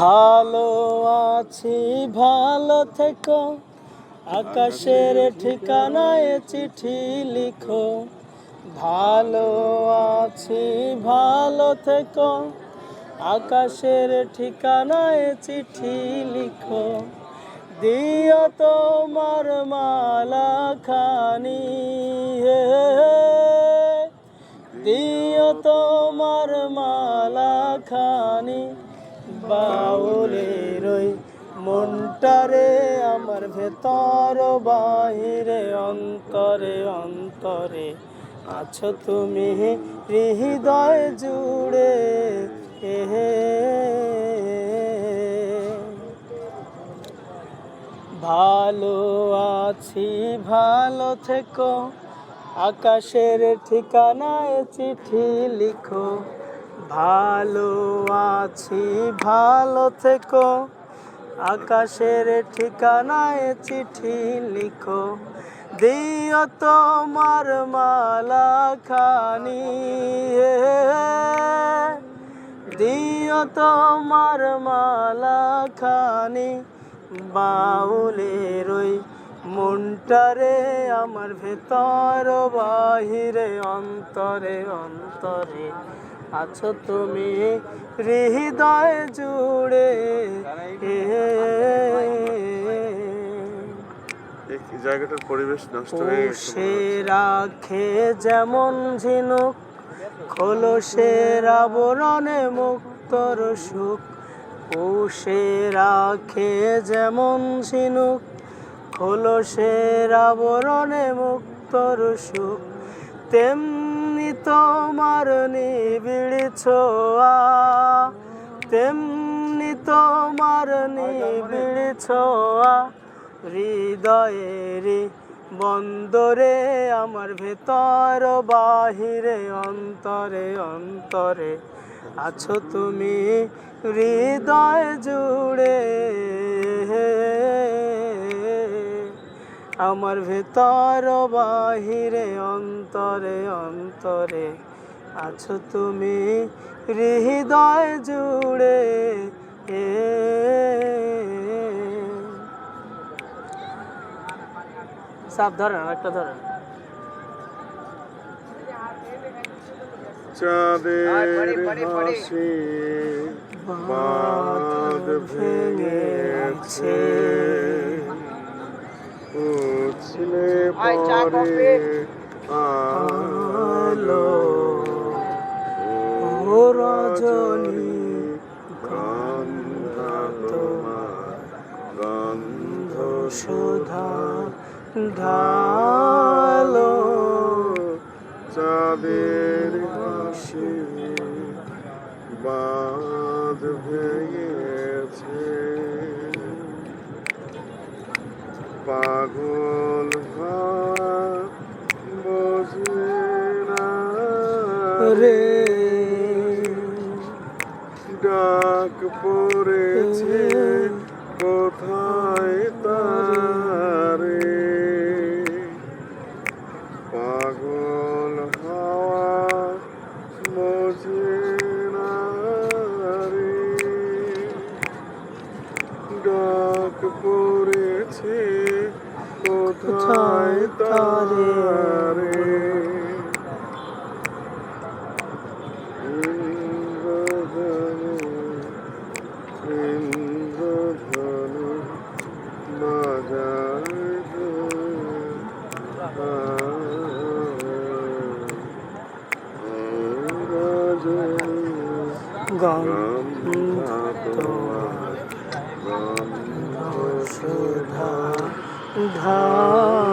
ভালো আছি ভালো থেকো, আকাশের ঠিকানায় চিঠি লিখো। ভালো আছি ভালো থেকো, আকাশের ঠিকানায় চিঠি লিখো। দিও তোমার মালা খানি, দিও তোমার মালা খানি। বাউলের ওই মনটারে আমার ভেতর বাহিরে অন্তরে অন্তরে আছো তুমি হৃদয় জুড়ে। ভালো আছি ভালো থেকো, আকাশের ঠিকানায় চিঠি লিখো। ভালো আছি ভালো থেকো, আকাশের ঠিকানায় চিঠি লিখো। দিও তোমার মালা খানি, দিও তোমার মালা খানি। বাউলের ওই মনটারে আমার ভেতর বাহিরে অন্তরে অন্তরে আছো তুমি হৃদয় জুড়ে। জায়গাটার পরিবেশ নষ্ট হয়ে গেছে। সে রাখে যেমন ঝিনুক, খোলসের আবরণে মুক্তর সুখ। সে রাখে যেমন ঝিনুক, খোলসের আবরণে মুক্তর সুখ। তেমনি তোমার নিবিড় ছোঁয়া, তেমনি তোমার নিবিড় ছোঁয়া। হৃদয়ের বন্দরে আমার ভেতর বাহিরে অন্তরে অন্তরে আছো তুমি হৃদয় জুড়ে। আমার ভেতর বাহিরে অন্তরে অন্তরে আছো তুমি হৃদয় জুড়ে। সাপ ধরেন, একটা ধরেন। চাঁদের হাসি বাঁধ ভেঙেছে, উছলে পড়ে আলো। ও রজনী গন্ধ তোমার গন্ধ সুধা ঢালো। চাঁদের হাসি বাঁধ ভেঙেছে, পাগল বোঝে না রে ডাক পড়েছে কোথায় তারে। পাগল হাওয়া বোঝে না রে, ডাক পড়েছে কোথায় তারে। ইন্দ্রধনু বাজায় গন্ধ তোমার গন্ধ সুধা ঢালো।